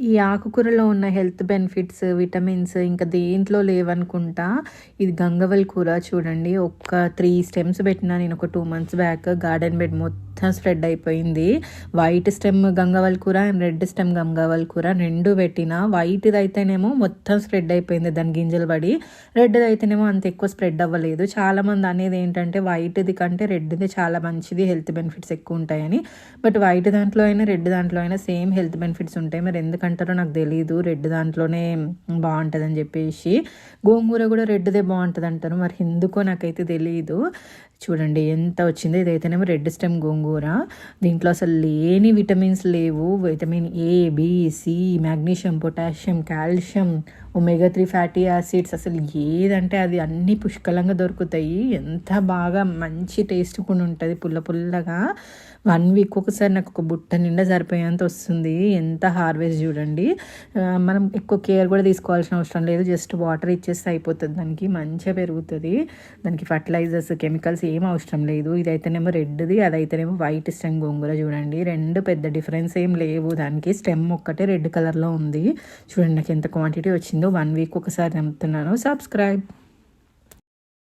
ఈ ఆకుకూరలో ఉన్న health benefits, vitamins ఇంకా దేంట్లో లేవనుకుంటా. ఇది గంగవల్ కూర చూడండి. ఒక 3 స్టెమ్స్ పెట్టినా నేను ఒక 2 మంత్స్ బ్యాక్. గార్డెన్ బెడ్ మొత్తం స్ప్రెడ్ అయిపోయింది. వైట్ స్టెమ్ గంగవల్ కూర అండ్ రెడ్ స్టెమ్ గంగవల్ కూర 2 పెట్టినా. వైట్ది అయితేనేమో మొత్తం స్ప్రెడ్ అయిపోయింది దాని గింజలు పడి. రెడ్ది అయితేనేమో అంత ఎక్కువ స్ప్రెడ్ అవ్వలేదు. చాలామంది అనేది ఏంటంటే వైట్ది కంటే రెడ్ది చాలా మంచిది, హెల్త్ బెనిఫిట్స్ ఎక్కువ ఉంటాయని. బట్ వైట్ దాంట్లో అయినా రెడ్ దాంట్లో అయినా సేమ్ హెల్త్ బెనిఫిట్స్ ఉంటాయి. మరి ఎందుకంటారో నాకు తెలీదు. రెడ్ దాంట్లోనే బాగుంటుందని చెప్పేసి. గోంగూర కూడా రెడ్దే బాగుంటుంది అంటారు. మరి ఎందుకో నాకైతే తెలియదు. చూడండి ఎంత వచ్చిందో. ఇదైతేనేమో రెడ్ స్టెమ్ గోంగూర. దీంట్లో అసలు లేని విటమిన్స్ లేవు. Vitamin A, B, C, magnesium, potassium, calcium, omega 3 fatty acids, అసలు ఏదంటే అది అన్నీ పుష్కలంగా దొరుకుతాయి. ఎంత బాగా మంచి టేస్ట్ కూడా ఉంటుంది, పుల్ల పుల్లగా. 1 వీక్ ఒకసారి నాకు ఒక బుట్ట నిండా సరిపోయేంత వస్తుంది. ఎంత హార్వెస్ట్ చూడండి. మనం ఎక్కువ కేర్ కూడా తీసుకోవాల్సిన అవసరం లేదు. జస్ట్ వాటర్ ఇచ్చేస్తే అయిపోతుంది. దానికి మంచిగా పెరుగుతుంది. దానికి ఫర్టిలైజర్స్, కెమికల్స్ ఏం అవసరం లేదు. ఇదైతేనేమో రెడ్ది, అదైతేనేమో వైట్ స్టెమ్ గోంగూర. చూడండి 2 పెద్ద డిఫరెన్స్ ఏం లేవు. దానికి స్టెమ్ ఒక్కటే రెడ్ కలర్లో ఉంది. చూడండి నాకు ఎంత క్వాంటిటీ వచ్చిందో. 1 వీక్ ఒకసారి అమ్ముతున్నాను. సబ్స్క్రైబ్.